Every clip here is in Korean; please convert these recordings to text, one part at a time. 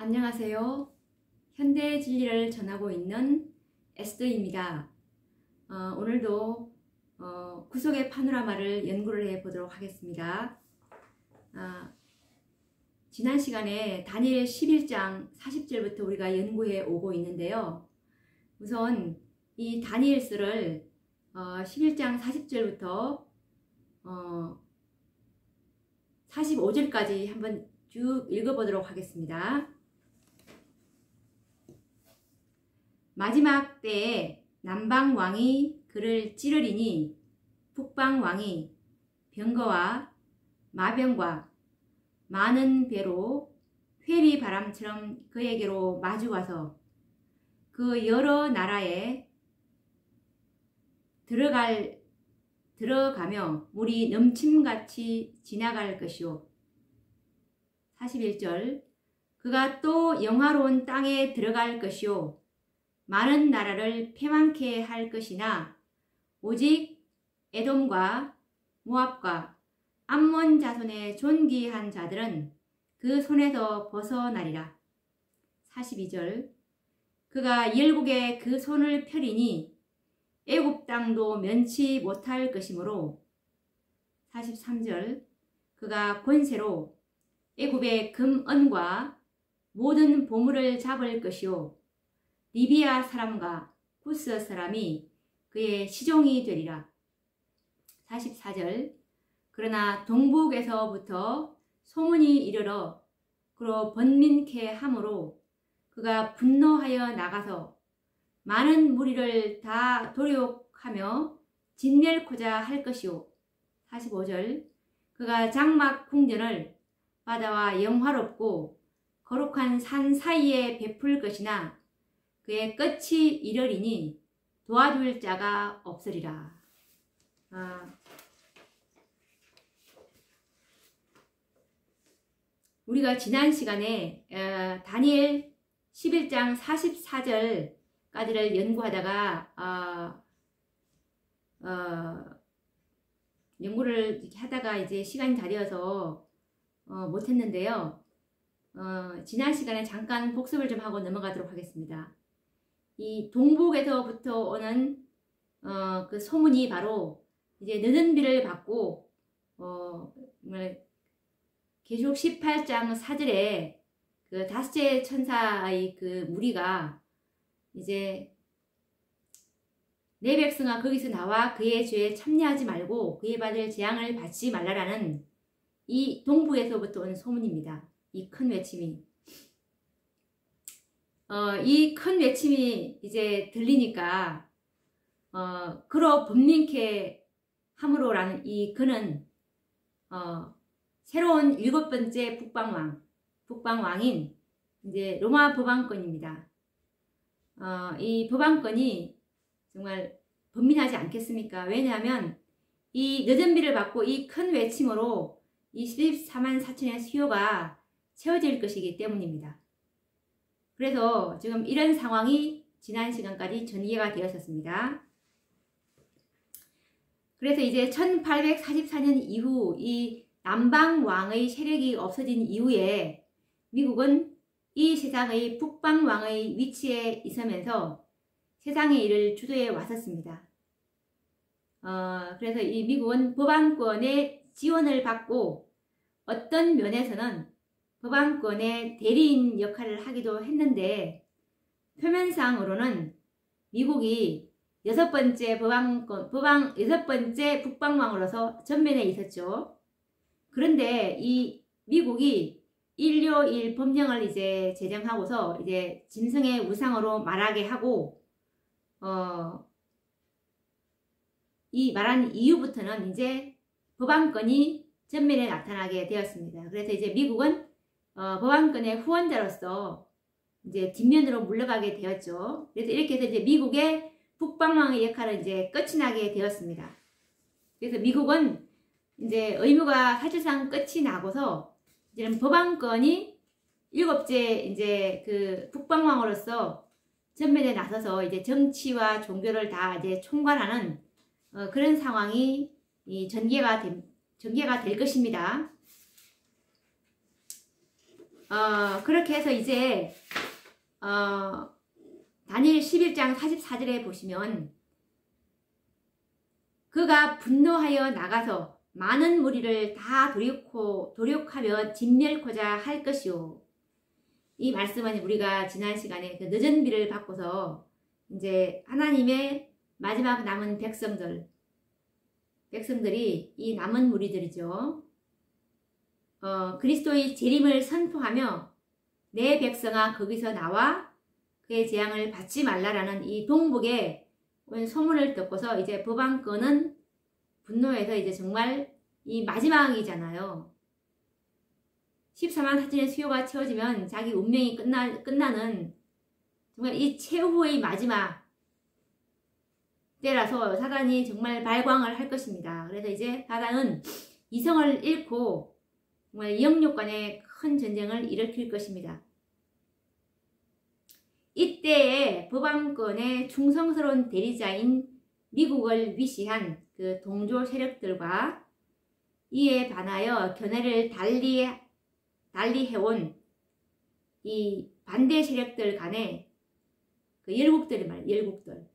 안녕하세요. 현대 진리를 전하고 있는 에스더입니다. 오늘도 구속의 파노라마를 연구를 해 보도록 하겠습니다. 지난 시간에 다니엘 11장 40절부터 우리가 연구해 오고 있는데요. 우선 이 다니엘서를 11장 40절부터 45절까지 한번 쭉 읽어보도록 하겠습니다. 마지막 때에 남방왕이 그를 찌르리니 북방왕이 병거와 마병과 많은 배로 회리바람처럼 그에게로 마주와서 그 여러 나라에 들어가며 물이 넘침같이 지나갈 것이요. 41절 그가 또 영화로운 땅에 들어갈 것이요. 많은 나라를 패망케 할 것이나 오직 에돔과 모압과 암몬 자손의 존귀한 자들은 그 손에서 벗어나리라. 42절 그가 열국에 그 손을 펴리니 애굽 땅도 면치 못할 것이므로. 43절 그가 권세로 애굽의 금은과 모든 보물을 잡을 것이요. 리비아 사람과 구스 사람이 그의 시종이 되리라. 44절 그러나 동북에서부터 소문이 이르러 그로 번민케 하므로 그가 분노하여 나가서 많은 무리를 다 도륙하며 진멸코자 할 것이요. 45절 그가 장막 궁전을 바다와 영화롭고 거룩한 산 사이에 베풀 것이나 그의 끝이 이르리니 도와줄 자가 없으리라. 우리가 지난 시간에 다니엘 11장 44절까지를 연구하다가 연구를 이렇게 하다가 이제 시간이 다 되어서 못했는데요. 지난 시간에 잠깐 복습을 좀 하고 넘어가도록 하겠습니다. 이 동북에서부터 오는 그 소문이 바로 이제 늦은 비를 받고 계시록 18장 4절에 그 다섯째 천사의 그 무리가 이제 내 백성아 거기서 나와 그의 죄에 참여하지 말고 그에 받을 재앙을 받지 말라라는 이 동북에서부터 온 소문입니다. 이 큰 외침이. 이 큰 외침이 이제 들리니까 그로 번민케 함으로라는 이 그는 새로운 7번째 북방왕인 이제 로마 법왕권입니다. 이 법왕권이 정말 번민하지 않겠습니까? 왜냐하면 이 늦은 비를 받고 이 큰 외침으로 이 14만 4천의 수요가 채워질 것이기 때문입니다. 그래서 지금 이런 상황이 지난 시간까지 전개가 되었었습니다. 그래서 이제 1844년 이후 이 남방왕의 세력이 없어진 이후에 미국은 이 세상의 북방왕의 위치에 있으면서 세상의 일을 주도해 왔었습니다. 그래서 이 미국은 법왕권의 지원을 받고 어떤 면에서는 법왕권의 대리인 역할을 하기도 했는데 표면상으로는 미국이 여섯 번째 북방왕으로서 전면에 있었죠. 그런데 이 미국이 161 법령을 이제 제정하고서 이제 짐승의 우상으로 말하게 하고 이 말한 이후부터는 이제 법왕권이 전면에 나타나게 되었습니다. 그래서 이제 미국은 법왕권의 후원자로서 이제 뒷면으로 물러가게 되었죠. 그래서 이렇게 해서 이제 미국의 북방왕의 역할은 이제 끝이 나게 되었습니다. 그래서 미국은 이제 의무가 사실상 끝이 나고서 이제는 법왕권이 7째 이제 그 북방왕으로서 전면에 나서서 이제 정치와 종교를 다 이제 총괄하는 그런 상황이 전개가 될 것입니다. 그렇게 해서 이제 다니엘 11장 44절에 보시면 그가 분노하여 나가서 많은 무리를 다 도륙하며 진멸코자 할 것이요. 이 말씀은 우리가 지난 시간에 그 늦은 비를 받고서 이제 하나님의 마지막 남은 백성들이 이 남은 무리들이죠. 그리스도의 재림을 선포하며 내 백성아 거기서 나와 그의 재앙을 받지 말라라는 이 동북의 소문을 듣고서 이제 법왕권은 분노해서 이제 정말 이 마지막이잖아요. 14만 4천의 수요가 채워지면 자기 운명이 끝나는 정말 이 최후의 마지막 때라서 사단이 정말 발광을 할 것입니다. 그래서 이제 사단은 이성을 잃고 정말 영육 간의 큰 전쟁을 일으킬 것입니다. 이때에 법왕권의 충성스러운 대리자인 미국을 위시한 그 동조 세력들과 이에 반하여 견해를 달리해온 이 반대 세력들 간의 그 열국들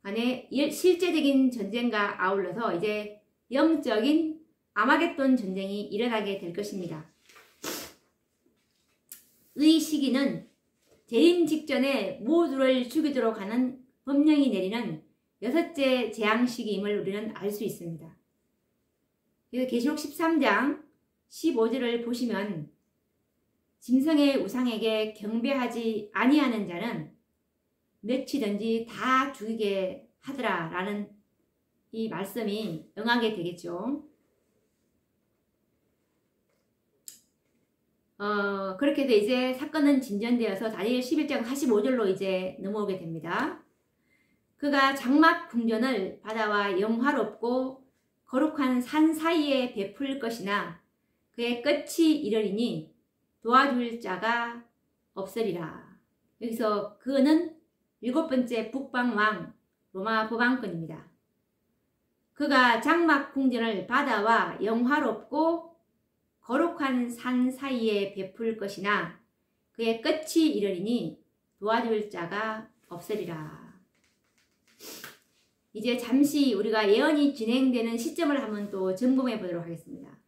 간의 실제적인 전쟁과 아울러서 이제 영적인 아마겟돈 전쟁이 일어나게 될 것입니다. 이 시기는 재림 직전에 모두를 죽이도록 하는 법령이 내리는 6째 재앙 시기임을 우리는 알 수 있습니다. 그래서 계시록 13장 15절을 보시면 짐승의 우상에게 경배하지 아니하는 자는 몇이든지 다 죽이게 하더라 라는 이 말씀이 응하게 되겠죠. 그렇게 해서 이제 사건은 진전되어서 다니엘 11장 45절로 이제 넘어오게 됩니다. 그가 장막 궁전을 바다와 영화롭고 거룩한 산 사이에 베풀 것이나 그의 끝이 이르리니 도와줄 자가 없으리라. 여기서 그는 7번째 북방왕 로마 법왕권입니다. 그가 장막 궁전을 바다와 영화롭고 거룩한 산 사이에 베풀 것이나 그의 끝이 이르리니 도와줄 자가 없으리라. 이제 잠시 우리가 예언이 진행되는 시점을 한번 또 점검해 보도록 하겠습니다.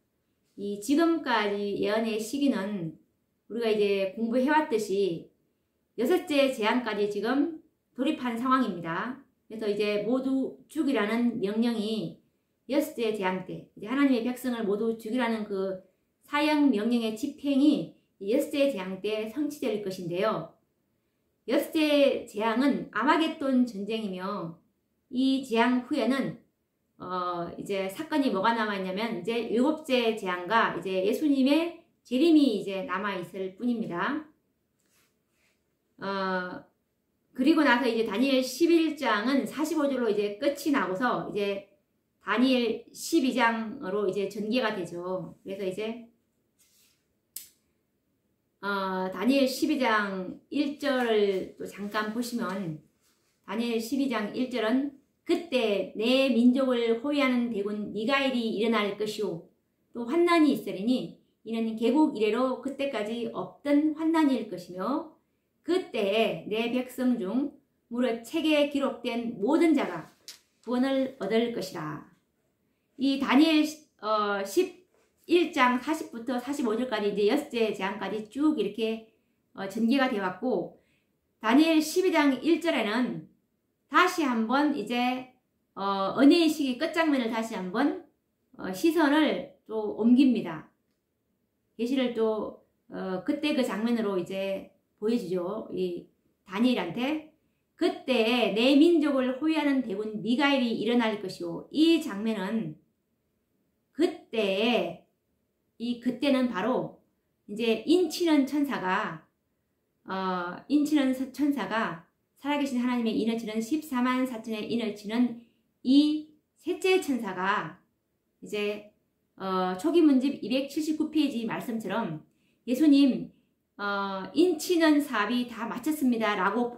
이 지금까지 예언의 시기는 우리가 이제 공부해왔듯이 6째 재앙까지 지금 돌입한 상황입니다. 그래서 이제 모두 죽이라는 명령이 6째 재앙 때 이제 하나님의 백성을 모두 죽이라는 그 사형 명령의 집행이 6째 재앙 때 성취될 것인데요. 6째 재앙은 아마겟돈 전쟁이며 이 재앙 후에는 이제 사건이 뭐가 남아있냐면 이제 7째 재앙과 이제 예수님의 재림이 이제 남아있을 뿐입니다. 그리고 나서 이제 다니엘 11장은 45절로 이제 끝이 나고서 이제 다니엘 12장으로 이제 전개가 되죠. 그래서 이제 다니엘 12장 1절을 또 잠깐 보시면 다니엘 12장 1절은 그때 내 민족을 호위하는 대군 미가엘이 일어날 것이요 또 환난이 있으리니 이는 개국 이래로 그때까지 없던 환난일 것이며 그때에 내 백성 중 무릇 책에 기록된 모든 자가 구원을 얻을 것이라. 이 다니엘 11장 40부터 45절까지 이제 6째 재앙까지 쭉 이렇게 전개가 되었고 다니엘 12장 1절에는 다시 한번 이제 은혜의 시기 끝장면을 다시 한번 시선을 또 옮깁니다. 계시를 또 그때 그 장면으로 이제 보여주죠. 이 다니엘한테 그때 내 민족을 호위하는 대군 미가엘이 일어날 것이요. 이 장면은 그때는 바로 이제 인치는 천사가 살아계신 하나님의 인을 치는 14만 4천의 인을 치는 이 셋째 천사가 이제 초기 문집 279페이지 말씀처럼 예수님 인치는 사업이 다 마쳤습니다 라고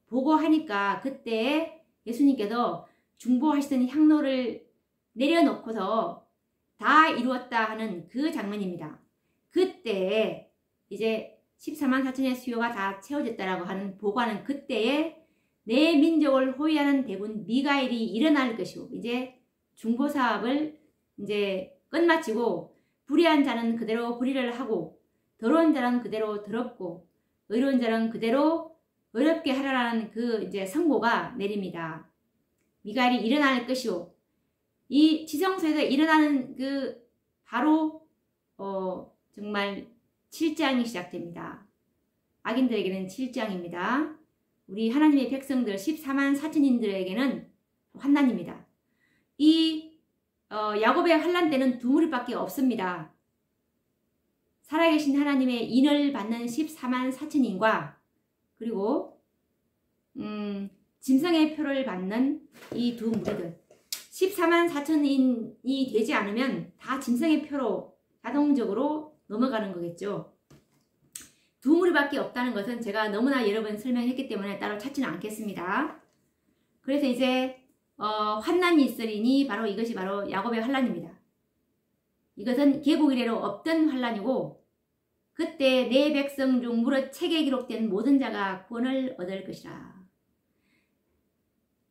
보고하니까 그때 예수님께서 중보하시던 향로를 내려놓고서 다 이루었다 하는 그 장면입니다. 그때 이제 14만 4천의 수요가 다 채워졌다라고 하는 보고하는 그때에 내 민족을 호위하는 대군 미가엘이 일어날 것이고, 이제 중보사업을 이제 끝마치고 불의한 자는 그대로 불의를 하고 더러운 자는 그대로 더럽고 의로운 자는 그대로 어렵게 하라라는 그 이제 선고가 내립니다. 미가엘이 일어날 것이요. 이 지성소에서 일어나는 그 바로 정말 7장이 시작됩니다. 악인들에게는 7장입니다. 우리 하나님의 백성들 14만 4천인들에게는 환난입니다. 이 야곱의 환난 때는 두 무리밖에 없습니다. 살아계신 하나님의 인을 받는 14만 4천인과 그리고 짐승의 표를 받는 이 두 무리들, 14만 4천인이 되지 않으면 다 짐승의 표로 자동적으로 넘어가는 거겠죠. 두 무리밖에 없다는 것은 제가 너무나 여러 번 설명했기 때문에 따로 찾지는 않겠습니다. 그래서 이제 환난이 있으리니 바로 이것이 바로 야곱의 환난입니다. 이것은 개국 이래로 없던 환난이고 그때 내 백성 중 무릇 책에 기록된 모든 자가 구원을 얻을 것이라.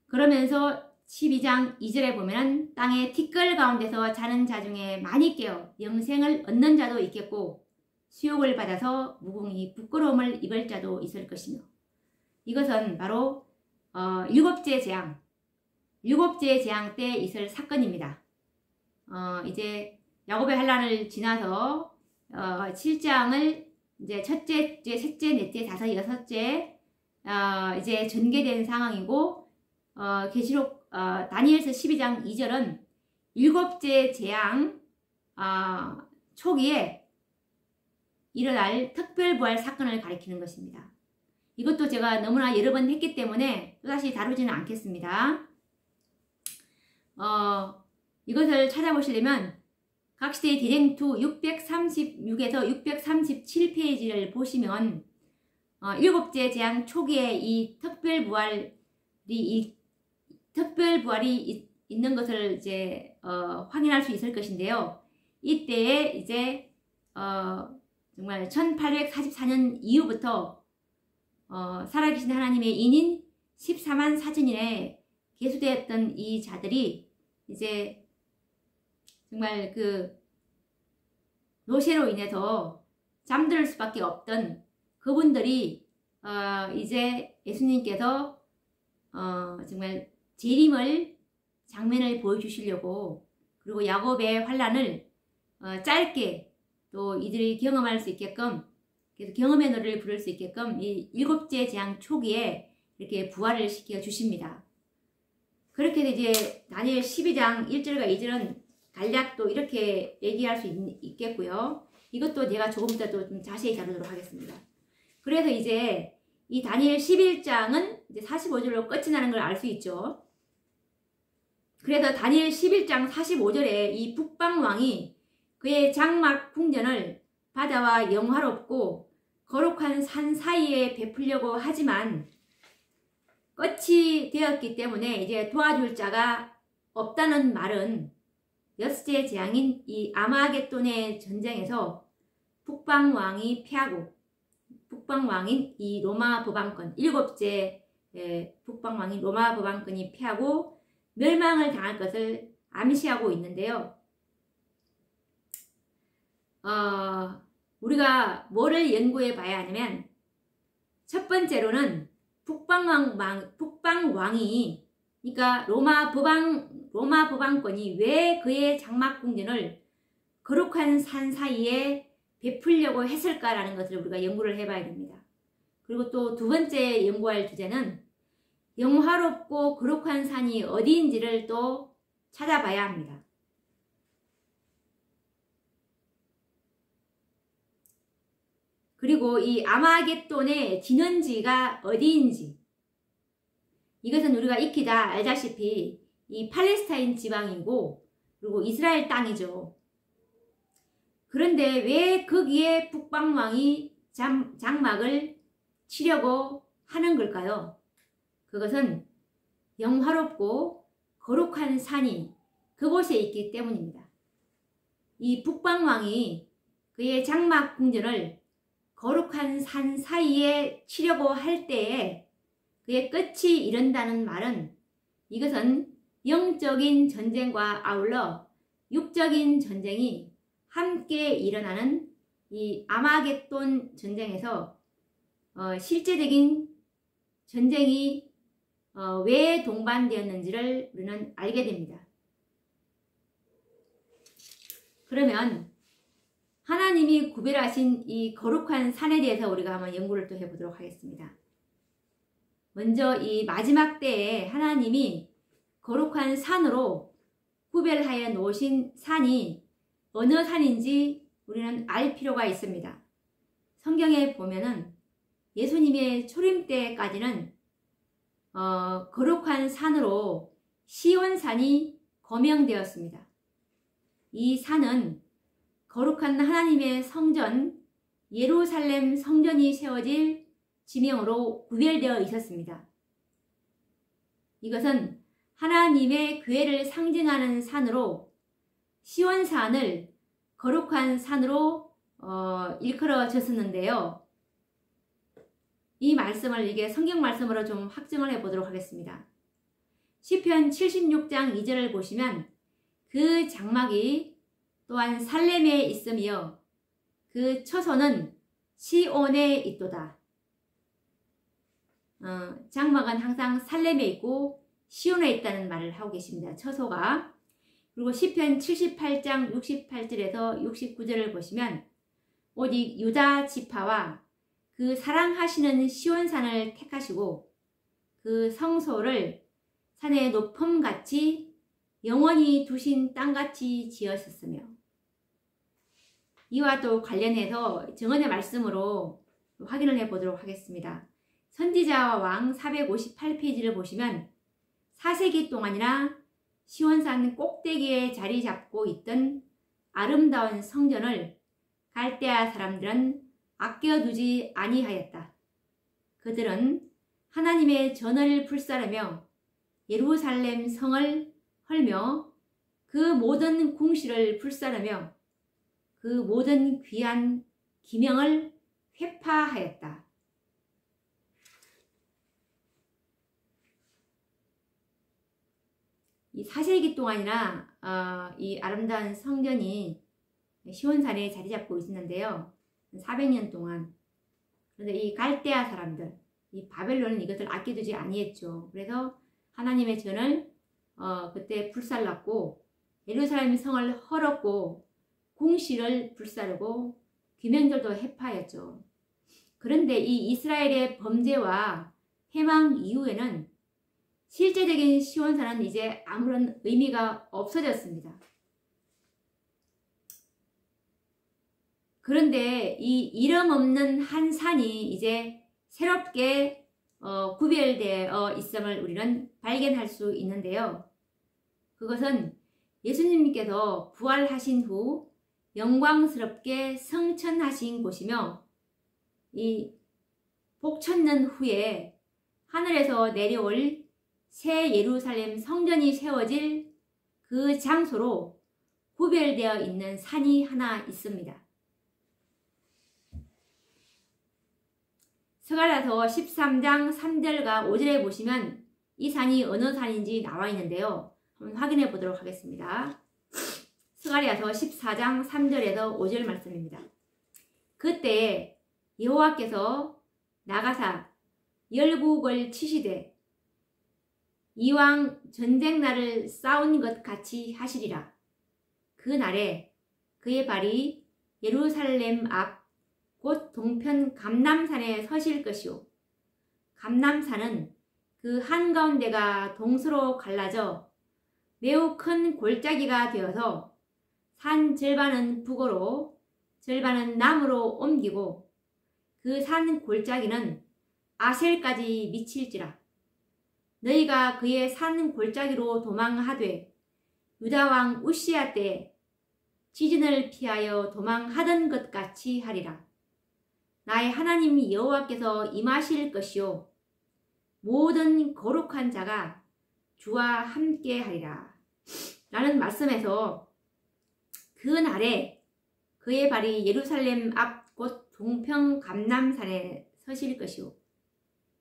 그러면서 12장 2절에 보면 땅의 티끌 가운데서 자는 자 중에 많이 깨어 영생을 얻는 자도 있겠고 수욕을 받아서 무궁히 부끄러움을 입을 자도 있을 것이며, 이것은 바로 일곱째 재앙 때 있을 사건입니다. 이제 야곱의 환난을 지나서 7장을 이제 첫째, 셋째, 넷째, 다섯, 여섯째 이제 전개된 상황이고, 계시록 다니엘서 12장 2절은 일곱째 재앙 초기에 일어날 특별부활 사건을 가리키는 것입니다. 이것도 제가 너무나 여러 번 했기 때문에 또다시 다루지는 않겠습니다. 이것을 찾아보시려면 각시대의 대쟁투 636에서 637페이지를 보시면 일곱째 재앙 초기에 이 특별부활이 있는 것을 이제 확인할 수 있을 것인데요. 이때에 이제 정말 1844년 이후부터 살아계신 하나님의 인인 14만 4천인에 계수되었던 이 자들이 이제 정말 그 노쇠로 인해서 잠들 수밖에 없던 그분들이 이제 예수님께서 정말 재림을 장면을 보여주시려고, 그리고 야곱의 환난을 짧게 또 이들이 경험할 수 있게끔, 그래서 경험의 노래를 부를 수 있게끔 이 일곱째 재앙 초기에 이렇게 부활을 시켜 주십니다. 그렇게 해서 이제 다니엘 12장 1절과 2절은 간략 또 이렇게 얘기할 수 있겠고요. 이것도 제가 조금 이따 또 좀 자세히 다루도록 하겠습니다. 그래서 이제 이 다니엘 11장은 이제 45절로 끝이 나는 걸 알 수 있죠. 그래서 다니엘 11장 45절에 이 북방왕이 그의 장막 궁전을 바다와 영화롭고 거룩한 산 사이에 베풀려고 하지만 끝이 되었기 때문에 이제 도와줄 자가 없다는 말은 여섯째 재앙인 이 아마겟돈의 전쟁에서 북방왕이 패하고, 북방왕인 이 로마 법왕권, 일곱째 북방왕인 로마 법왕권이 패하고 멸망을 당할 것을 암시하고 있는데요. 우리가 뭐를 연구해 봐야 하냐면, 첫 번째로는 북방왕이, 그러니까 로마 법왕권이 왜 그의 장막 궁전을 거룩한 산 사이에 베풀려고 했을까라는 것을 우리가 연구를 해봐야 됩니다. 그리고 또 두 번째 연구할 주제는 영화롭고 거룩한 산이 어디인지를 또 찾아봐야 합니다. 그리고 이 아마겟돈의 진원지가 어디인지, 이것은 우리가 익히 다 알다시피 이 팔레스타인 지방이고 그리고 이스라엘 땅이죠. 그런데 왜 거기에 북방왕이 장막을 치려고 하는 걸까요? 그것은 영화롭고 거룩한 산이 그곳에 있기 때문입니다. 이 북방왕이 그의 장막 궁전을 거룩한 산 사이에 치려고 할 때에 그의 끝이 이른다는 말은 이것은 영적인 전쟁과 아울러 육적인 전쟁이 함께 일어나는 이 아마겟돈 전쟁에서 실제적인 전쟁이 왜 동반되었는지를 우리는 알게 됩니다. 그러면 하나님이 구별하신 이 거룩한 산에 대해서 우리가 한번 연구를 또 해보도록 하겠습니다. 먼저 이 마지막 때에 하나님이 거룩한 산으로 구별하여 놓으신 산이 어느 산인지 우리는 알 필요가 있습니다. 성경에 보면은 예수님의 초림 때까지는 거룩한 산으로 시온산이 거명되었습니다. 이 산은 거룩한 하나님의 성전 예루살렘 성전이 세워질 지명으로 구별되어 있었습니다. 이것은 하나님의 교회를 상징하는 산으로 시온산을 거룩한 산으로 일컬어졌었는데요. 이 말씀을 이게 성경 말씀으로 좀 확증을 해보도록 하겠습니다. 시편 76장 2절을 보시면 그 장막이 또한 살렘에 있으며 그 처소는 시온에 있도다. 장막은 항상 살렘에 있고 시온에 있다는 말을 하고 계십니다. 처소가. 그리고 시편 78장 68절에서 69절을 보시면 오직 유다 지파와 그 사랑하시는 시온산을 택하시고 그 성소를 산의 높음같이 영원히 두신 땅같이 지으셨으며, 이와 또 관련해서 증언의 말씀으로 확인을 해보도록 하겠습니다. 선지자와 왕 458페이지를 보시면 4세기 동안이나 시온산 꼭대기에 자리 잡고 있던 아름다운 성전을 갈대아 사람들은 아껴두지 아니하였다. 그들은 하나님의 전을 불사르며 예루살렘 성을 헐며 그 모든 궁실을 불사르며 그 모든 귀한 기명을 회파하였다. 이 4세기 동안이나 이 아름다운 성전이 시온산에 자리 잡고 있었는데요. 400년 동안. 그런데 이 갈대아 사람들, 이 바벨론은 이것을 아껴두지 아니했죠. 그래서 하나님의 전을 그때 불살랐고 예루살렘 성을 헐었고 궁실을 불사르고 귀명절도 해파했죠. 그런데 이 이스라엘의 범죄와 해망 이후에는 실제적인 시온산은 이제 아무런 의미가 없어졌습니다. 그런데 이 이름 없는 한 산이 이제 새롭게 구별되어 있음을 우리는 발견할 수 있는데요. 그것은 예수님께서 부활하신 후 영광스럽게 성천하신 곳이며 이 복천년 후에 하늘에서 내려올 새 예루살렘 성전이 세워질 그 장소로 구별되어 있는 산이 하나 있습니다. 스가랴서 13장 3절과 5절에 보시면 이 산이 어느 산인지 나와 있는데요. 한번 확인해 보도록 하겠습니다. 스가랴서 14장 3절에서 5절 말씀입니다. 그때 여호와께서 나가사 열국을 치시되 이왕 전쟁날을 싸운 것 같이 하시리라. 그 날에 그의 발이 예루살렘 앞 곧 동편 감람산에 서실 것이요. 감람산은 그 한가운데가 동서로 갈라져 매우 큰 골짜기가 되어서 산 절반은 북으로 절반은 남으로 옮기고 그 산 골짜기는 아셀까지 미칠지라. 너희가 그의 산 골짜기로 도망하되 유다왕 우시야 때 지진을 피하여 도망하던 것 같이 하리라. 나의 하나님 여호와께서 임하실 것이요 모든 거룩한 자가 주와 함께 하리라. 라는 말씀에서 그 날에 그의 발이 예루살렘 앞 곧 동평 감람산에 서실 것이오.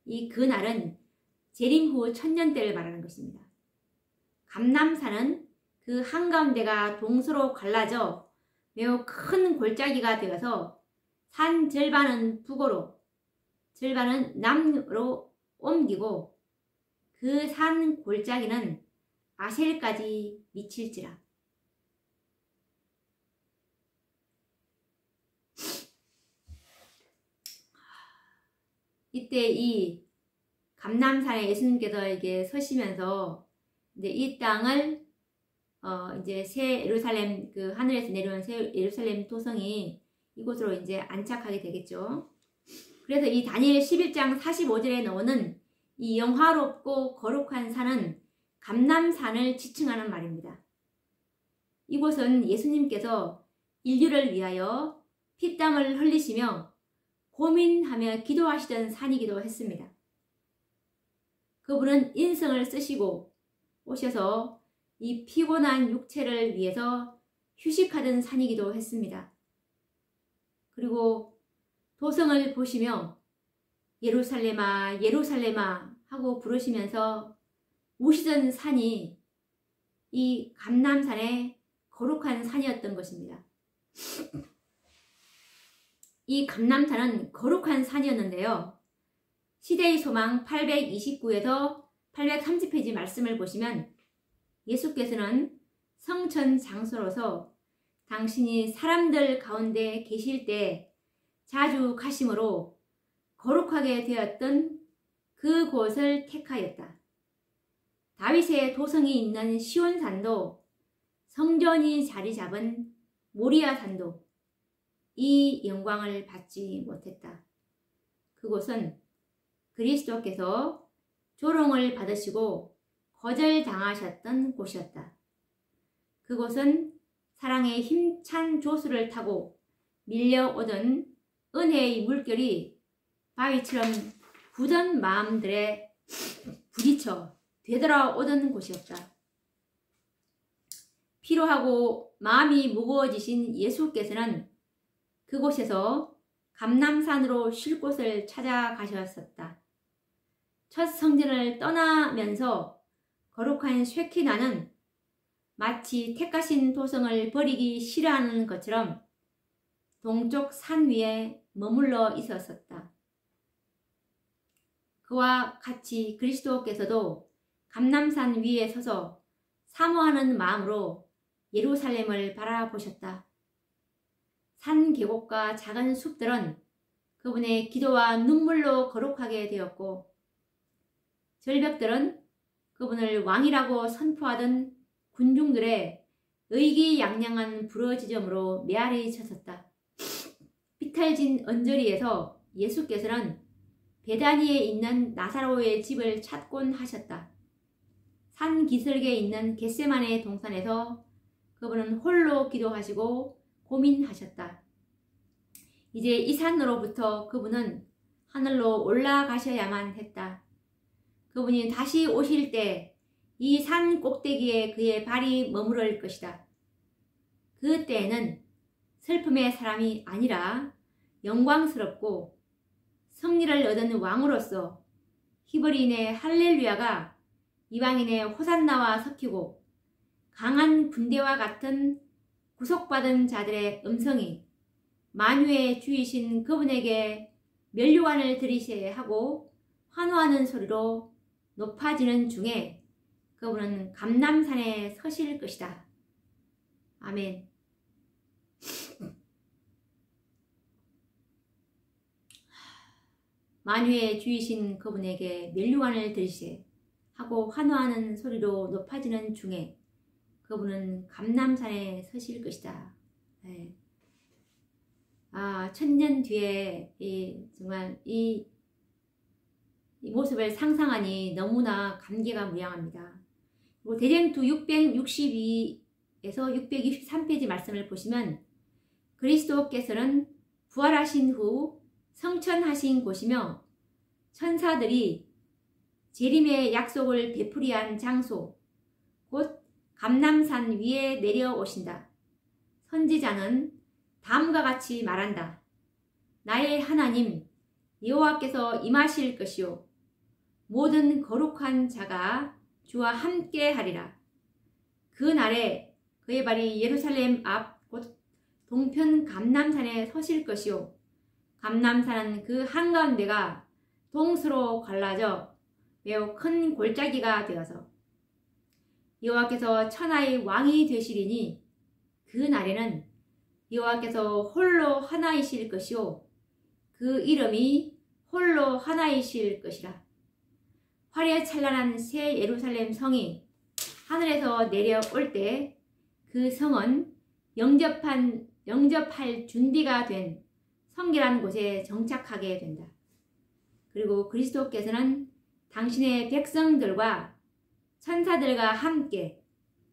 이 그날은 재림 후 천년대를 말하는 것입니다. 감람산은 그 한가운데가 동서로 갈라져 매우 큰 골짜기가 되어서 산 절반은 북으로, 절반은 남으로 옮기고 그 산 골짜기는 아셀까지 미칠지라. 이때 이 감람산에 예수님께서 이게 서시면서 이제 이 땅을 이제 새 예루살렘, 그 하늘에서 내려온 새 예루살렘 토성이 이곳으로 이제 안착하게 되겠죠. 그래서 이 다니엘 11장 45절에 나오는 이 영화롭고 거룩한 산은 감람산을 지칭하는 말입니다. 이곳은 예수님께서 인류를 위하여 피땀을 흘리시며 고민하며 기도하시던 산이기도 했습니다. 그분은 인성을 쓰시고 오셔서 이 피곤한 육체를 위해서 휴식하던 산이기도 했습니다. 그리고 도성을 보시며 예루살렘아 예루살렘아 하고 부르시면서 우시던 산이 이 감람산의 거룩한 산이었던 것입니다. 이 감람산은 거룩한 산이었는데요. 시대의 소망 829에서 830페이지 말씀을 보시면 예수께서는 성천 장소로서 당신이 사람들 가운데 계실 때 자주 가심으로 거룩하게 되었던 그곳을 택하였다. 다윗의 도성이 있는 시온산도 성전이 자리 잡은 모리아산도 이 영광을 받지 못했다. 그곳은 그리스도께서 조롱을 받으시고 거절당하셨던 곳이었다. 그곳은 사랑의 힘찬 조수를 타고 밀려오던 은혜의 물결이 바위처럼 굳은 마음들에 부딪혀 되돌아오던 곳이었다. 피로하고 마음이 무거워지신 예수께서는 그곳에서 감람산으로 쉴 곳을 찾아가셨었다. 첫 성전을 떠나면서 거룩한 쉐키나는 마치 택하신 도성을 버리기 싫어하는 것처럼 동쪽 산 위에 머물러 있었었다. 그와 같이 그리스도께서도 감람산 위에 서서 사모하는 마음으로 예루살렘을 바라보셨다. 산 계곡과 작은 숲들은 그분의 기도와 눈물로 거룩하게 되었고 절벽들은 그분을 왕이라고 선포하던 군중들의 의기양양한 부러지점으로 메아리 쳤었다. 비탈진 언저리에서 예수께서는 베다니에 있는 나사로의 집을 찾곤 하셨다. 산 기슭에 있는 겟세마네 동산에서 그분은 홀로 기도하시고 고민하셨다. 이제 이 산으로부터 그분은 하늘로 올라가셔야만 했다. 그분이 다시 오실 때 이 산 꼭대기에 그의 발이 머무를 것이다. 그때에는 슬픔의 사람이 아니라 영광스럽고 승리를 얻은 왕으로서 히브리인의 할렐루야가 이방인의 호산나와 섞이고 강한 군대와 같은 구속받은 자들의 음성이 만유의 주이신 그분에게 면류관을 드리셔야 하고 환호하는 소리로 높아지는 중에 그분은 감람산에 서실 것이다. 아멘. 만유의 주이신 그분에게 면류관을 드리셔야 하고 환호하는 소리로 높아지는 중에 그분은 감람산에 서실 것이다. 네. 천년 뒤에 정말 이 모습을 상상하니 너무나 감개가 무량합니다. 그리고 대전투 662에서 623페이지 말씀을 보시면 그리스도께서는 부활하신 후 성천하신 곳이며 천사들이 재림의 약속을 되풀이한 장소 곧 감람산 위에 내려오신다. 선지자는 다음과 같이 말한다. 나의 하나님 여호와께서 임하실 것이요 모든 거룩한 자가 주와 함께 하리라. 그 날에 그의 발이 예루살렘 앞 곧 동편 감람산에 서실 것이요 감람산은 그 한가운데가 동서로 갈라져 매우 큰 골짜기가 되어서 여호와께서 천하의 왕이 되시리니 그 날에는 여호와께서 홀로 하나이실 것이요 그 이름이 홀로 하나이실 것이라. 화려에 찬란한 새 예루살렘 성이 하늘에서 내려올 때 그 성은 영접할 준비가 된 성결한 곳에 정착하게 된다. 그리고 그리스도께서는 당신의 백성들과 천사들과 함께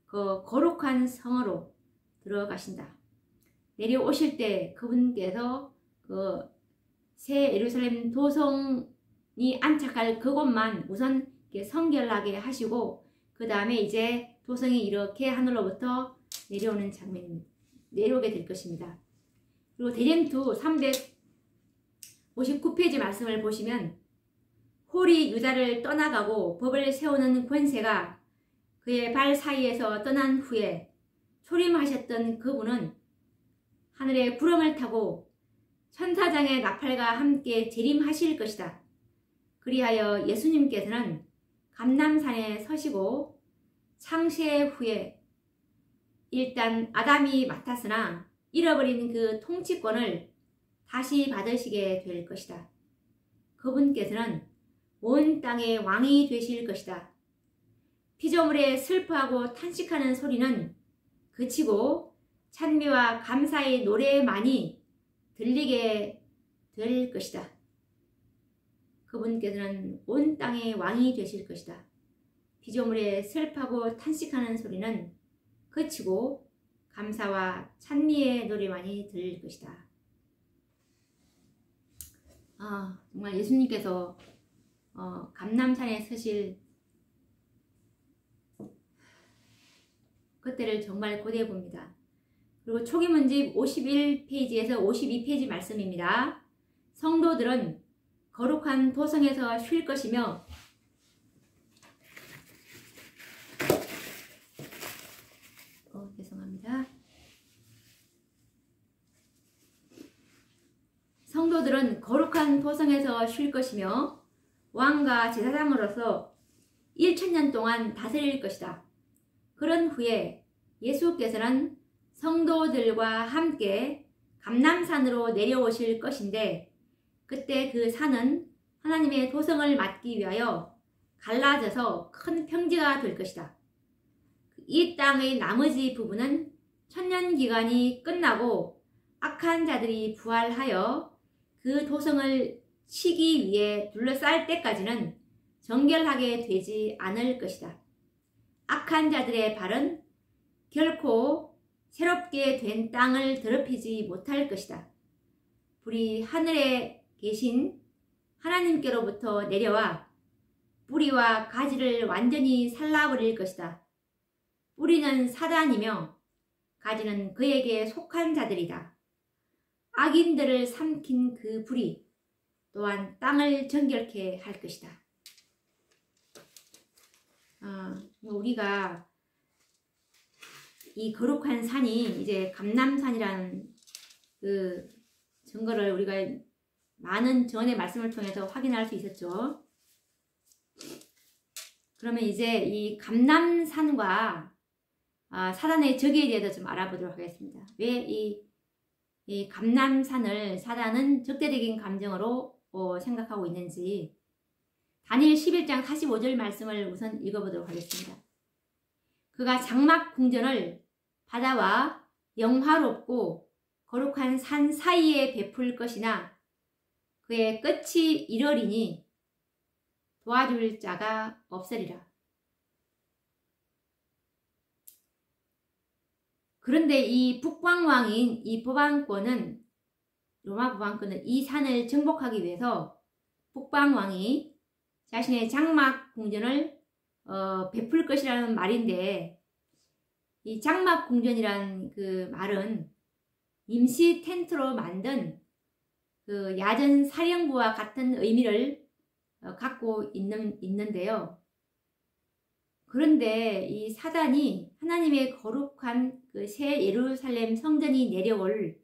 그 거룩한 성으로 들어가신다. 내려오실 때 그분께서 그 새 예루살렘 도성이 안착할 그곳만 우선 성결하게 하시고 그 다음에 이제 도성이 이렇게 하늘로부터 내려오는 장면입니다. 내려오게 될 것입니다. 그리고 대전투 359페이지 말씀을 보시면 홀이 유다를 떠나가고 법을 세우는 권세가 그의 발 사이에서 떠난 후에 초림하셨던 그분은 하늘의 구름을 타고 천사장의 나팔과 함께 재림하실 것이다. 그리하여 예수님께서는 감람산에 서시고 창세 후에 일단 아담이 맡았으나 잃어버린 그 통치권을 다시 받으시게 될 것이다. 그분께서는 온 땅의 왕이 되실 것이다. 피조물에 슬퍼하고 탄식하는 소리는 그치고 찬미와 감사의 노래만이 들리게 될 것이다. 그분께서는 온 땅의 왕이 되실 것이다. 피조물에 슬퍼하고 탄식하는 소리는 그치고 감사와 찬미의 노래만이 들릴 것이다. 정말 예수님께서 감람산에 서실 그때를 정말 고대해 봅니다. 그리고 초기문집 51페이지에서 52페이지 말씀입니다. 성도들은 거룩한 도성에서 쉴 것이며 죄송합니다. 성도들은 거룩한 도성에서 쉴 것이며 왕과 제사장으로서 1000년 동안 다스릴 것이다. 그런 후에 예수께서는 성도들과 함께 감람산으로 내려오실 것인데 그때 그 산은 하나님의 도성을 맡기 위하여 갈라져서 큰 평지가 될 것이다. 이 땅의 나머지 부분은 천년기간이 끝나고 악한 자들이 부활하여 그 도성을 치기 위해 둘러쌀 때까지는 정결하게 되지 않을 것이다. 악한 자들의 발은 결코 새롭게 된 땅을 더럽히지 못할 것이다. 불이 하늘에 계신 하나님께로부터 내려와 뿌리와 가지를 완전히 살라버릴 것이다. 뿌리는 사단이며 가지는 그에게 속한 자들이다. 악인들을 삼킨 그 불이 또한 땅을 정결케 할 것이다. 우리가 이 거룩한 산이 이제 감람산이라는 그 증거를 우리가 많은 전의 말씀을 통해서 확인할 수 있었죠. 그러면 이제 이 감람산과 사단의 적에 대해서 좀 알아보도록 하겠습니다. 왜 이 감람산을 사단은 적대적인 감정으로 생각하고 있는지 다니엘 11장 45절 말씀을 우선 읽어보도록 하겠습니다. 그가 장막 궁전을 바다와 영화롭고 거룩한 산 사이에 베풀 것이나 그의 끝이 이러리니 도와줄 자가 없으리라. 그런데 이 북방왕인 이 법왕권은 로마 법왕권은 이 산을 정복하기 위해서 북방왕이 자신의 장막 궁전을 베풀 것이라는 말인데 이 장막 궁전이란 그 말은 임시 텐트로 만든 그 야전 사령부와 같은 의미를 갖고 있는데요. 그런데 이 사단이 하나님의 거룩한 그 새 예루살렘 성전이 내려올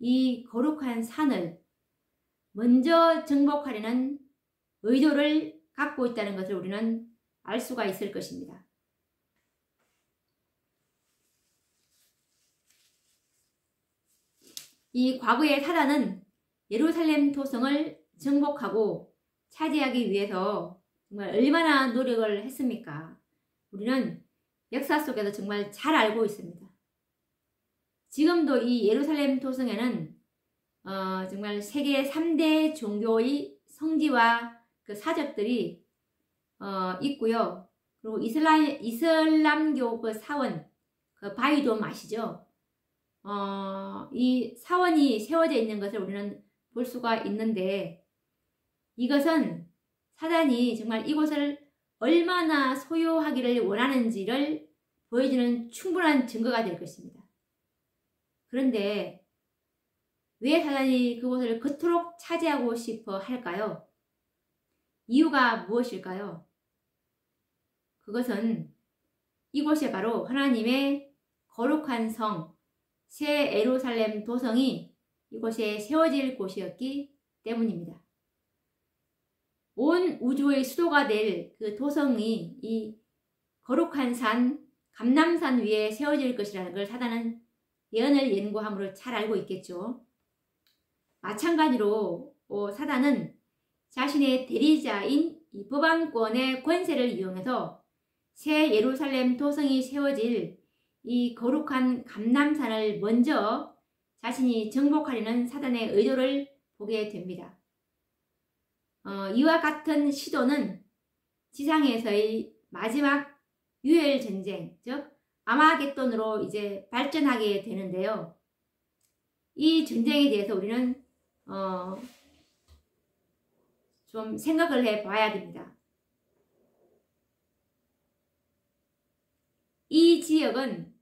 이 거룩한 산을 먼저 정복하려는 의도를 갖고 있다는 것을 우리는 알 수가 있을 것입니다. 이 과거의 사단은 예루살렘 도성을 정복하고 차지하기 위해서 정말 얼마나 노력을 했습니까? 우리는 역사 속에서 정말 잘 알고 있습니다. 지금도 이 예루살렘 도성에는 정말 세계 3대 종교의 성지와 그 사적들이 있고요. 그리고 이슬람교 그 사원, 그 바위돔 아시죠? 이 사원이 세워져 있는 것을 우리는 볼 수가 있는데, 이것은 사단이 정말 이곳을 얼마나 소유하기를 원하는지를 보여주는 충분한 증거가 될 것입니다. 그런데 왜 사단이 그곳을 그토록 차지하고 싶어 할까요? 이유가 무엇일까요? 그것은 이곳이 바로 하나님의 거룩한 성, 새 예루살렘 도성이 이곳에 세워질 곳이었기 때문입니다. 온 우주의 수도가 될 그 도성이 이 거룩한 산, 감람산 위에 세워질 것이라는 걸 사단은 예언을 연구함으로 잘 알고 있겠죠. 마찬가지로 사단은 자신의 대리자인 이 법왕권의 권세를 이용해서 새 예루살렘 도성이 세워질 이 거룩한 감람산을 먼저 자신이 정복하려는 사단의 의도를 보게 됩니다. 이와 같은 시도는 지상에서의 마지막 유혈 전쟁, 즉 아마겟돈으로 이제 발전하게 되는데요. 이 전쟁에 대해서 우리는 좀 생각을 해 봐야 됩니다. 이 지역은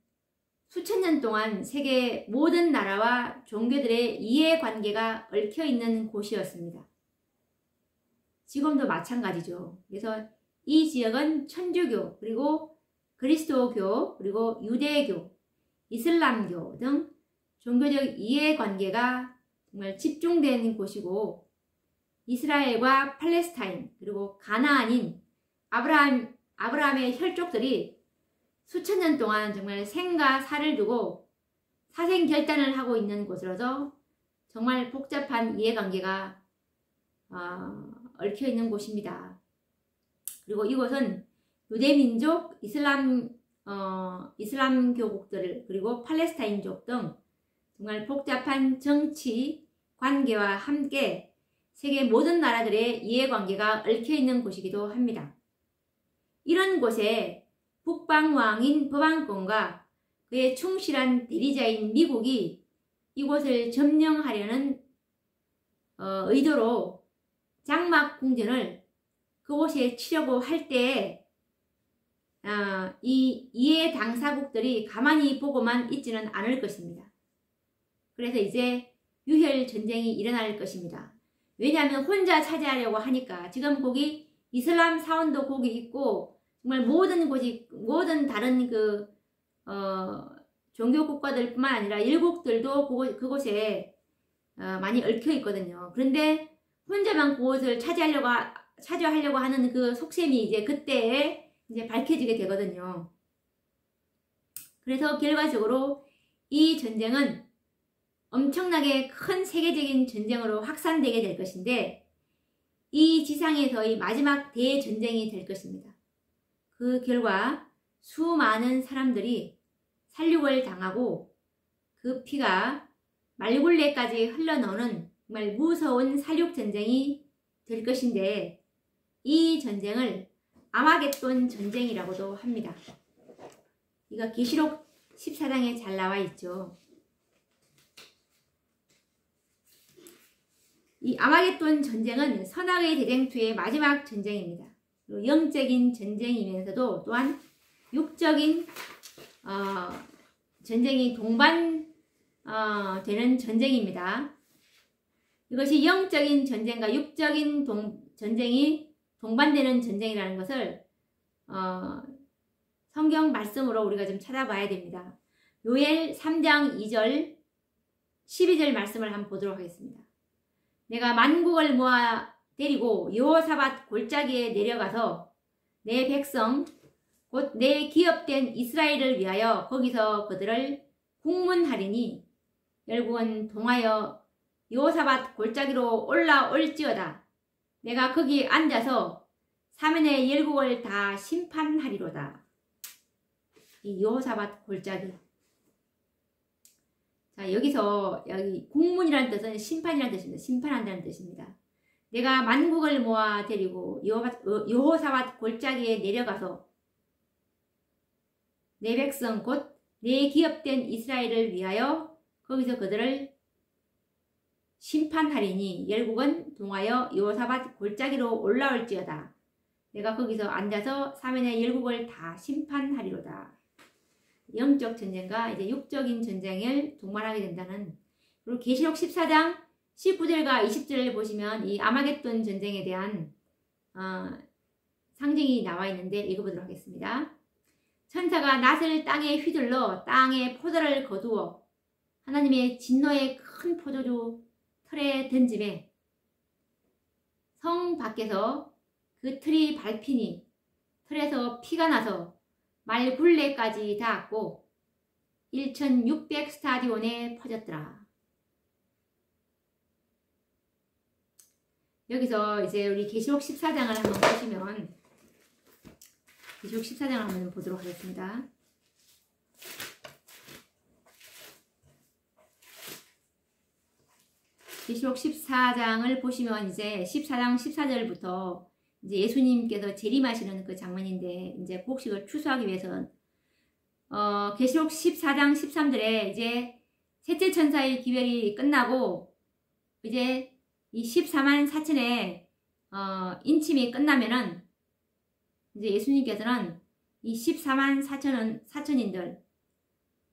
수천 년 동안 세계 모든 나라와 종교들의 이해관계가 얽혀있는 곳이었습니다. 지금도 마찬가지죠. 그래서 이 지역은 천주교, 그리고 그리스도교, 그리고 유대교, 이슬람교 등 종교적 이해관계가 정말 집중된 곳이고, 이스라엘과 팔레스타인, 그리고 가나안인 아브라함의 혈족들이 수천 년 동안 정말 생과 사를 두고 사생결단을 하고 있는 곳으로서 정말 복잡한 이해관계가 얽혀있는 곳입니다. 그리고 이곳은 유대민족, 이슬람교국들, 그리고 팔레스타인족 등 정말 복잡한 정치 관계와 함께 세계 모든 나라들의 이해관계가 얽혀있는 곳이기도 합니다. 이런 곳에 북방왕인 법왕권과 그의 충실한 대리자인 미국이 이곳을 점령하려는 의도로 장막궁전을 그곳에 치려고 할 때에 이 이해 당사국들이 가만히 보고만 있지는 않을 것입니다. 그래서 이제 유혈 전쟁이 일어날 것입니다. 왜냐하면 혼자 차지하려고 하니까. 지금 거기 이슬람 사원도 거기 있고 정말 모든 다른 종교 국가들뿐만 아니라 일국들도 그곳에 많이 얽혀 있거든요. 그런데 혼자만 그곳을 차지하려고 하는 그 속셈이 이제 그때에 이제 밝혀지게 되거든요. 그래서 결과적으로 이 전쟁은 엄청나게 큰 세계적인 전쟁으로 확산되게 될 것인데, 이 지상에서의 마지막 대전쟁이 될 것입니다. 그 결과 수많은 사람들이 살육을 당하고 그 피가 말굴레까지 흘러나오는 정말 무서운 살육전쟁이 될 것인데, 이 전쟁을 아마겟돈 전쟁이라고도 합니다. 이거 계시록 14장에 잘 나와 있죠. 이 아마겟돈 전쟁은 선악의 대쟁투의 마지막 전쟁입니다. 영적인 전쟁이면서도 또한 육적인 전쟁이 동반되는 전쟁입니다. 이것이 영적인 전쟁과 육적인 전쟁이 동반되는 전쟁이라는 것을 성경 말씀으로 우리가 좀 찾아봐야 됩니다. 요엘 3장 2절 12절 말씀을 한번 보도록 하겠습니다. 내가 만국을 모아 데리고 여호사밧 골짜기에 내려가서 내 백성 곧 내 기업된 이스라엘을 위하여 거기서 그들을 국문하리니 열국은 동하여 여호사밧 골짜기로 올라올지어다. 내가 거기 앉아서 사면의 열국을 다 심판하리로다. 이 여호사밧 골짜기. 자, 여기서 여기 국문이라는 뜻은 심판이라는 뜻입니다. 심판한다는 뜻입니다. 내가 만국을 모아 데리고 여호사밧 골짜기에 내려가서 내 백성 곧 내 기업된 이스라엘을 위하여 거기서 그들을 심판하리니 열국은 동하여 여호사밧 골짜기로 올라올지어다. 내가 거기서 앉아서 사면의 열국을 다 심판하리로다. 영적 전쟁과 이제 육적인 전쟁을 동반하게 된다는. 그리고 계시록 14장 19절과 20절을 보시면 이 아마겟돈 전쟁에 대한 상징이 나와 있는데 읽어보도록 하겠습니다. 천사가 낫을 땅에 휘둘러 땅에 포도를 거두어 하나님의 진노의 큰 포도주 틀에 던짐에 성 밖에서 그 틀이 밟히니 틀에서 피가 나서 말굴레까지 닿았고 1600 스타디온에 퍼졌더라. 여기서 이제 우리 계시록 14장을 한번 보시면 계시록 14장을 한번 보도록 하겠습니다. 계시록 14장을 보시면 이제 14장 14절부터 이제 예수님께서 재림하시는 그 장면인데 이제 곡식을 추수하기 위해서는 계시록 14장 13절에 이제 셋째 천사의 기별이 끝나고 이제 이 14만 4천의 인침이 끝나면은 이제 예수님께서는 이 14만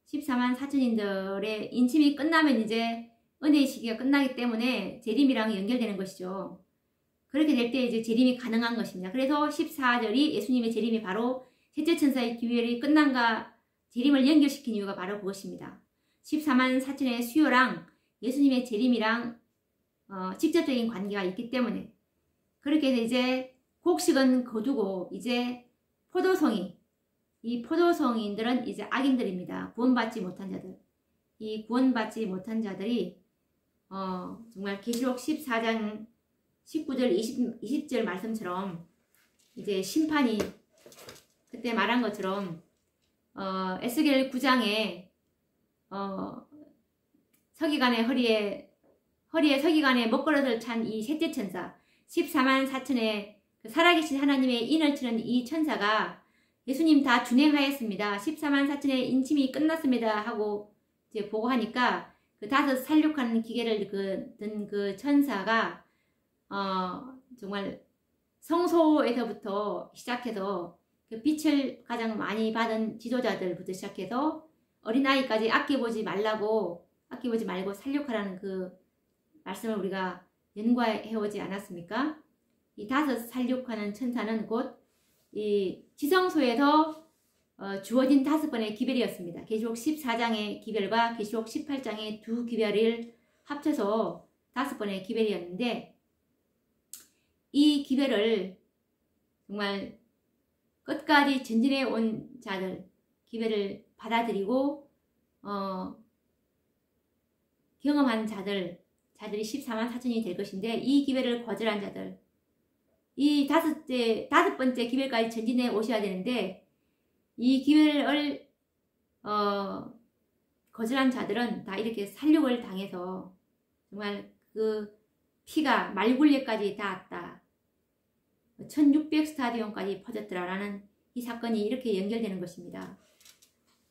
4천인들의 인침이 끝나면 이제 은혜의 시기가 끝나기 때문에 재림이랑 연결되는 것이죠. 그렇게 될 때 이제 재림이 가능한 것입니다. 그래서 14절이 예수님의 재림이 바로 셋째 천사의 기별이 끝난과 재림을 연결시킨 이유가 바로 그것입니다. 14만 4천의 수요랑 예수님의 재림이랑 직접적인 관계가 있기 때문에 그렇게 해서 이제 곡식은 거두고 이제 이 포도성인들은 이제 악인들입니다. 구원받지 못한 자들. 이 구원받지 못한 자들이 정말 계시록 14장 19절 20절 말씀처럼 이제 심판이 그때 말한 것처럼 에스겔 9장에 서기관의 허리에 서기관의 먹거릇을 찬 이 셋째 천사 14만 4천의 그 살아계신 하나님의 인을 치는 이 천사가 예수님 다 준행하였습니다. 14만 4천의 인침이 끝났습니다 하고 이제 보고하니까 그 다섯 살육하는 기계를 든 그 천사가 정말 성소에서부터 시작해서 그 빛을 가장 많이 받은 지도자들부터 시작해서 어린아이까지 아껴보지 말고 살육하라는 그 말씀을 우리가 연구해오지 않았습니까? 이 다섯 살육하는 천사는 곧 이 지성소에서 주어진 5번의 기별이었습니다. 계시록 14장의 기별과 계시록 18장의 두 기별을 합쳐서 5번의 기별이었는데 이 기별을 정말 끝까지 전진해 온 자들 기별을 받아들이고 경험한 자들이 14만 4천이 될 것인데 이 기별을 거절한 자들 이 다섯 번째 기별까지 전진해 오셔야 되는데 이 기별을 거절한 자들은 다 이렇게 살육을 당해서 정말 그 피가 말굴레까지 닿았다. 1600 스타디온까지 퍼졌더라라는 이 사건이 이렇게 연결되는 것입니다.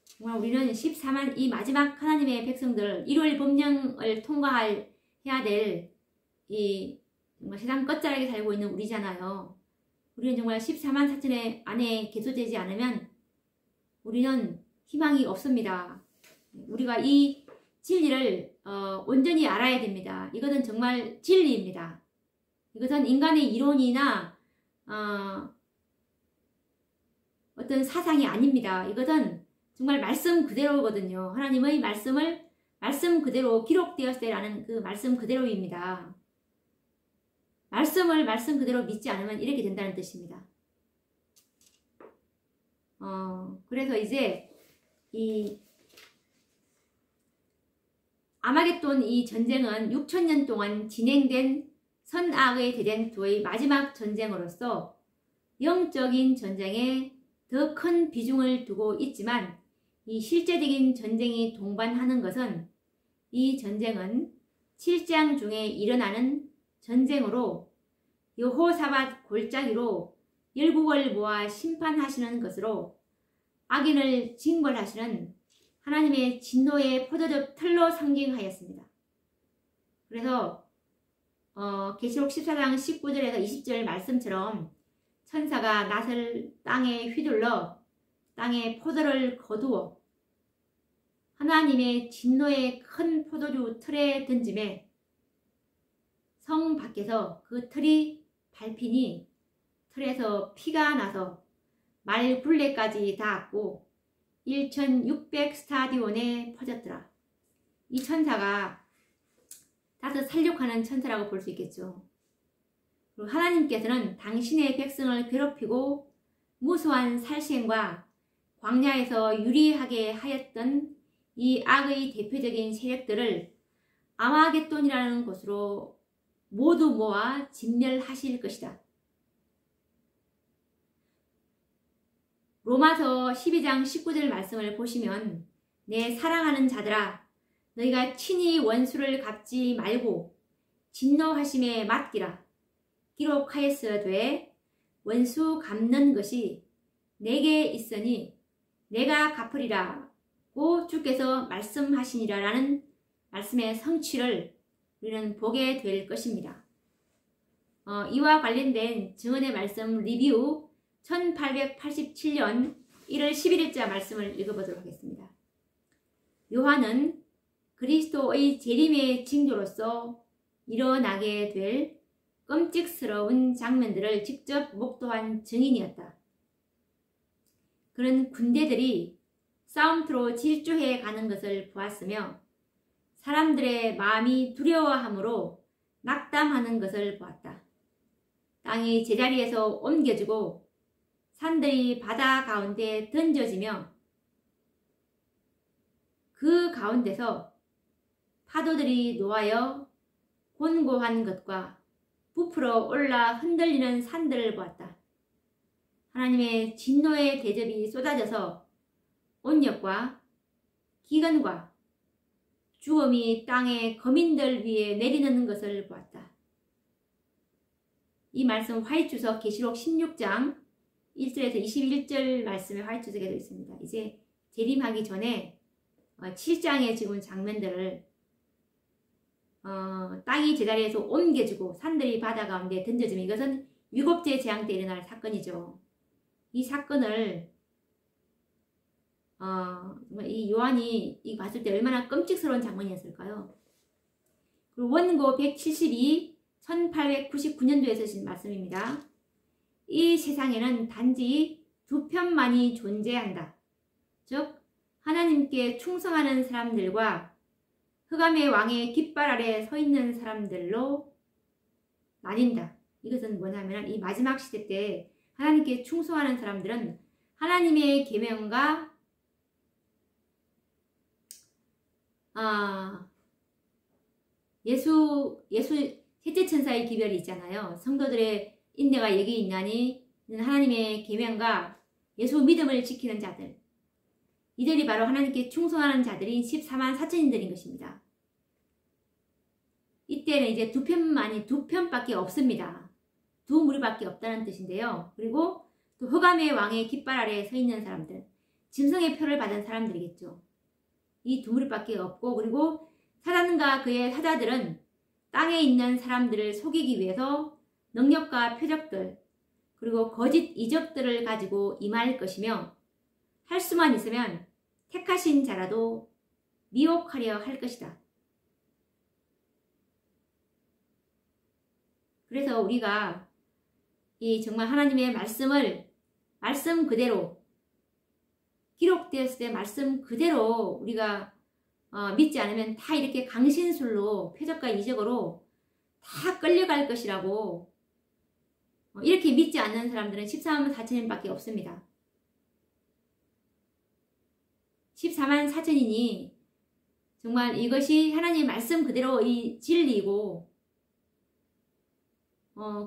정말 우리는 14만 이 마지막 하나님의 백성들 일월 법령을 통과해야 될 이 정말 세상 끝자락에 살고 있는 우리잖아요. 우리는 정말 14만 4천의 안에 개소되지 않으면 우리는 희망이 없습니다. 우리가 이 진리를 온전히 알아야 됩니다. 이것은 정말 진리입니다. 이것은 인간의 이론이나 어떤 사상이 아닙니다. 이것은 정말 말씀 그대로거든요. 하나님의 말씀을 말씀 그대로 기록되었을 때라는 그 말씀 그대로입니다. 말씀을 말씀 그대로 믿지 않으면 이렇게 된다는 뜻입니다. 그래서 이제 이 아마겟돈 이 전쟁은 6,000년 동안 진행된 선악의 대전투의 마지막 전쟁으로서 영적인 전쟁에 더 큰 비중을 두고 있지만 이 실제적인 전쟁이 동반하는 것은 이 전쟁은 7장 중에 일어나는 전쟁으로 여호사밧 골짜기로 열국을 모아 심판하시는 것으로 악인을 징벌하시는 하나님의 진노의 포도즙 틀로 상징하였습니다. 그래서 계시록 14장 19절에서 20절 말씀처럼 천사가 낫을 땅에 휘둘러 땅에 포도를 거두어 하나님의 진노의 큰 포도주 틀에 던짐에 성 밖에서 그 틀이 밟히니 틀에서 피가 나서 말 굴레까지 닿았고 1600 스타디온에 퍼졌더라. 이 천사가 다섯 살육하는 천사라고 볼 수 있겠죠. 그리고 하나님께서는 당신의 백성을 괴롭히고 무수한 살생과 광야에서 유리하게 하였던 이 악의 대표적인 세력들을 아마겟돈이라는 곳으로 모두 모아 진멸하실 것이다. 로마서 12장 19절 말씀을 보시면 내 사랑하는 자들아 너희가 친히 원수를 갚지 말고 진노하심에 맡기라. 기록하였으되 원수 갚는 것이 내게 있으니 내가 갚으리라고 주께서 말씀하시니라 라는 말씀의 성취를 우리는 보게 될 것입니다. 이와 관련된 증언의 말씀 리뷰 1887년 1월 11일자 말씀을 읽어보도록 하겠습니다. 요한은 그리스도의 재림의 징조로서 일어나게 될 끔찍스러운 장면들을 직접 목도한 증인이었다. 그는 군대들이 싸움터로 질주해 가는 것을 보았으며 사람들의 마음이 두려워함으로 낙담하는 것을 보았다. 땅이 제자리에서 옮겨지고 산들이 바다 가운데 던져지며 그 가운데서 파도들이 놓아여 곤고한 것과 부풀어 올라 흔들리는 산들을 보았다. 하나님의 진노의 대접이 쏟아져서 온역과 기근과 죽음이 땅의 거민들 위에 내리는 것을 보았다. 이 말씀 화이트주석 계시록 16장 1절에서 21절 말씀에 화이트주석에 되어 있습니다. 이제 재림하기 전에 7장의 지금 장면들을 땅이 제자리에서 옮겨지고 산들이 바다 가운데 던져지면 이것은 7째 재앙 때 일어날 사건이죠. 이 사건을 이 요한이 이 봤을 때 얼마나 끔찍스러운 장면이었을까요? 그리고 원고 172 1899년도에 쓰신 말씀입니다. 이 세상에는 단지 두 편만이 존재한다. 즉 하나님께 충성하는 사람들과 흑암의 왕의 깃발 아래 서 있는 사람들로 나뉜다. 이것은 뭐냐면 이 마지막 시대 때 하나님께 충성하는 사람들은 하나님의 계명과 예수 셋째 천사의 기별이 있잖아요. 성도들의 인내가 여기 있나니 하나님의 계명과 예수 믿음을 지키는 자들, 이들이 바로 하나님께 충성하는 자들인 14만 4천인들인 것입니다. 이때는 이제 두 편밖에 없습니다. 두 무리밖에 없다는 뜻인데요. 그리고 또 흑암의 왕의 깃발 아래에 서 있는 사람들, 짐승의 표를 받은 사람들이겠죠. 이 두 무리밖에 없고, 그리고 사단과 그의 사자들은 땅에 있는 사람들을 속이기 위해서 능력과 표적들, 그리고 거짓 이적들을 가지고 임할 것이며 할 수만 있으면 택하신 자라도 미혹하려 할 것이다. 그래서 우리가 이 정말 하나님의 말씀 그대로 기록되었을 때 말씀 그대로 우리가 믿지 않으면 다 이렇게 강신술로 표적과 이적으로 다 끌려갈 것이라고 이렇게 믿지 않는 사람들은 14만 4천인밖에 없습니다. 14만 4천인이 정말 이것이 하나님의 말씀 그대로 이 진리이고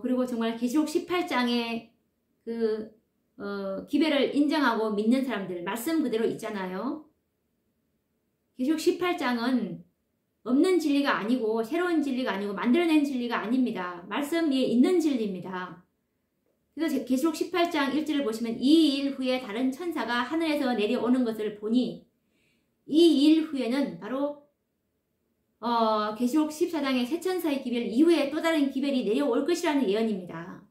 그리고 정말 계시록 18장의 그 기별을 인정하고 믿는 사람들 말씀 그대로 있잖아요. 계시록 18장은 없는 진리가 아니고 새로운 진리가 아니고 만들어낸 진리가 아닙니다. 말씀 위에 있는 진리입니다. 그래서 계시록 18장 1절을 보시면 이 일 후에 다른 천사가 하늘에서 내려오는 것을 보니 이 일 후에는 바로 계시록 14장의 새 천사의 기별 이후에 또 다른 기별이 내려올 것이라는 예언입니다.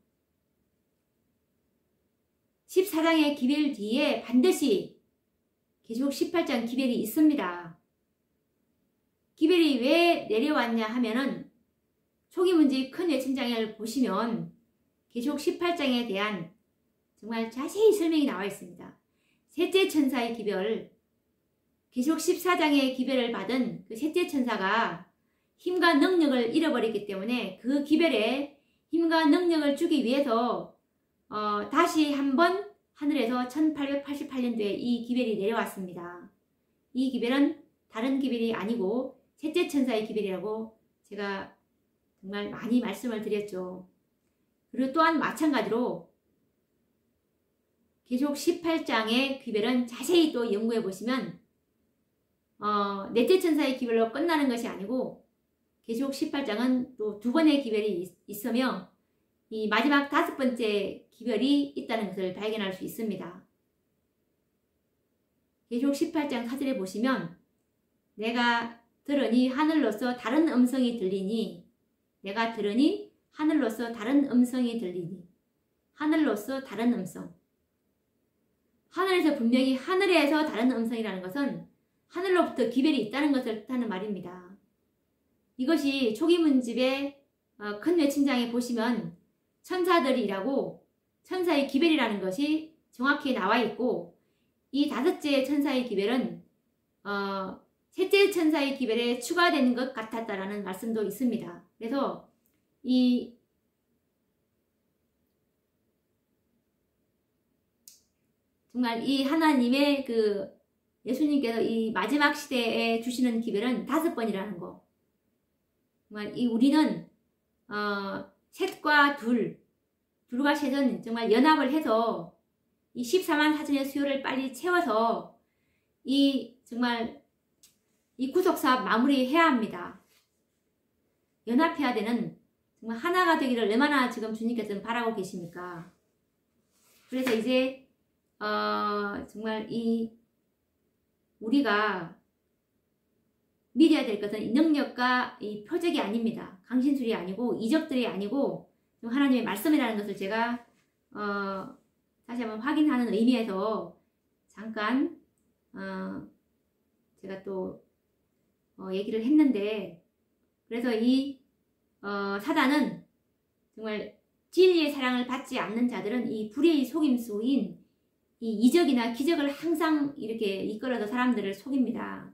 14장의 기별 뒤에 반드시 계시록 18장 기별이 있습니다. 기별이 왜 내려왔냐 하면은 초기 문제 큰 외침장을 보시면 계시록 18장에 대한 정말 자세히 설명이 나와 있습니다. 셋째 천사의 기별, 계시록 14장의 기별을 받은 그 셋째 천사가 힘과 능력을 잃어버렸기 때문에 그 기별에 힘과 능력을 주기 위해서 다시 한번 하늘에서 1888년도에 이 기별이 내려왔습니다. 이 기별은 다른 기별이 아니고 셋째 천사의 기별이라고 제가 정말 많이 말씀을 드렸죠. 그리고 또한 마찬가지로 계시록 18장의 기별은 자세히 또 연구해 보시면 넷째 천사의 기별로 끝나는 것이 아니고 계시록 18장은 또 두 번의 기별이 있으며 이 마지막 5번째 기별이 있다는 것을 발견할 수 있습니다. 계시록 18장 4절에 보시면 내가 들으니 하늘로서 다른 음성이 들리니 내가 들으니 하늘로서 다른 음성이 들리니 하늘로서 다른 음성 하늘에서 분명히 하늘에서 다른 음성이라는 것은 하늘로부터 기별이 있다는 것을 뜻하는 말입니다. 이것이 초기 문집의 큰 외침장에 보시면 천사들이라고 천사의 기별이라는 것이 정확히 나와 있고 이 다섯째 천사의 기별은 셋째 천사의 기별에 추가되는 것 같았다라는 말씀도 있습니다. 그래서 정말 이 하나님의 그 예수님께서 이 마지막 시대에 주시는 기별은 5번이라는 거. 정말 우리는 셋과 둘과 셋은 정말 연합을 해서 이 14만 4천의 수요를 빨리 채워서 정말 이 구속사업 마무리해야 합니다. 연합해야 되는 정말 하나가 되기를 얼마나 지금 주님께서는 바라고 계십니까? 그래서 이제 정말 우리가 믿어야 될 것은 이 능력과 이 표적이 아닙니다. 강신술이 아니고 이적들이 아니고 하나님의 말씀이라는 것을 제가 다시 한번 확인하는 의미에서 잠깐 제가 또 얘기를 했는데 그래서 사단은 정말 진리의 사랑을 받지 않는 자들은 이 불의 속임수인 이 이적이나 기적을 항상 이렇게 이끌어서 사람들을 속입니다.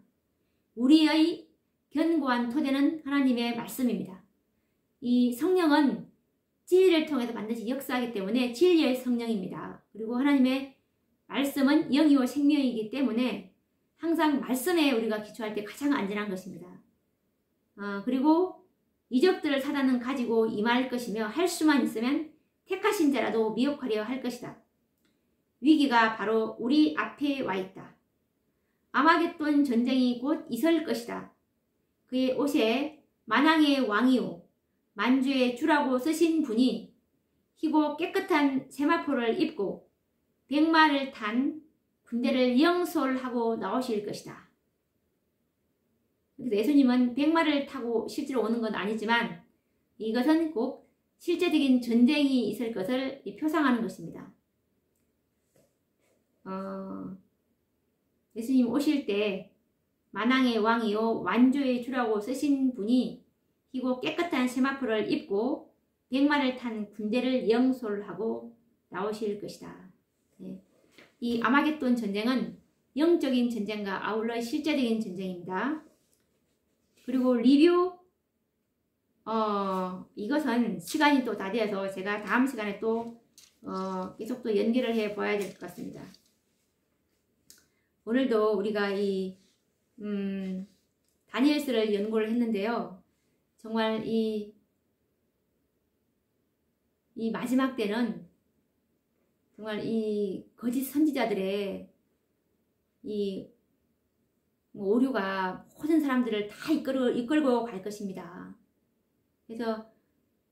우리의 견고한 토대는 하나님의 말씀입니다. 이 성령은 진리를 통해서 반드시 역사하기 때문에 진리의 성령입니다. 그리고 하나님의 말씀은 영이요 생명이기 때문에 항상 말씀에 우리가 기초할 때 가장 안전한 것입니다. 그리고 이적들을 사단은 가지고 임할 것이며 할 수만 있으면 택하신 자라도 미혹하려 할 것이다. 위기가 바로 우리 앞에 와 있다. 아마겟돈 전쟁이 곧 있을 것이다. 그의 옷에 만왕의 왕이요 만주의 주라고 쓰신 분이 희고 깨끗한 세마포를 입고 백마를 탄 군대를 영솔하고 나오실 것이다. 그래서 예수님은 백마를 타고 실제로 오는 건 아니지만 이것은 꼭 실제적인 전쟁이 있을 것을 표상하는 것입니다. 예수님 오실 때 만왕의 왕이요 완조의 주라고 쓰신 분이 희고 깨끗한 세마포를 입고 백마를 탄 군대를 영솔하고 나오실 것이다. 네. 이 아마겟돈 전쟁은 영적인 전쟁과 아울러 실제적인 전쟁입니다. 그리고 리뷰 이것은 시간이 또 다 되어서 제가 다음 시간에 또 계속 또 연결을 해 봐야 될 것 같습니다. 오늘도 우리가 이 다니엘서를 연구를 했는데요. 정말 이 마지막 때는 정말 이 거짓 선지자들의 이 오류가 모든 사람들을 다 이끌고 갈 것입니다. 그래서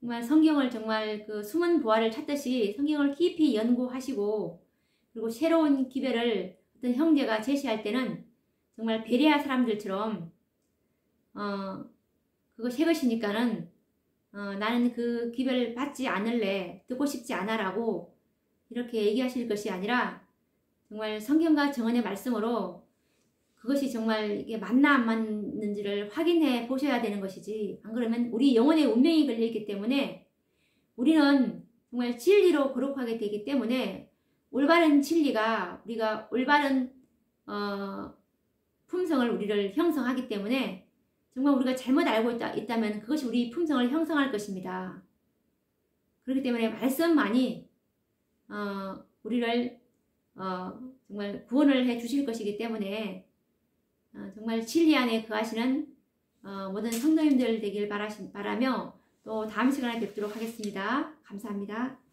정말 성경을 정말 그 숨은 보화를 찾듯이 성경을 깊이 연구하시고, 그리고 새로운 기별을 어떤 형제가 제시할 때는 정말 베레아 사람들처럼 그거 새 것이니까는 나는 그 기별을 받지 않을래, 듣고 싶지 않아 라고 이렇게 얘기하실 것이 아니라 정말 성경과 정언의 말씀으로 그것이 정말 이게 맞나 안 맞는지를 확인해 보셔야 되는 것이지, 안 그러면 우리 영혼의 운명이 걸려있기 때문에 우리는 정말 진리로 거룩하게 되기 때문에 올바른 진리가 우리가 올바른 품성을 우리를 형성하기 때문에 정말 우리가 잘못 알고 있다면 그것이 우리 품성을 형성할 것입니다. 그렇기 때문에 말씀만이 우리를 정말 구원을 해 주실 것이기 때문에 정말 진리 안에 거하시는 모든 성도님들 되길 바라며 또 다음 시간에 뵙도록 하겠습니다. 감사합니다.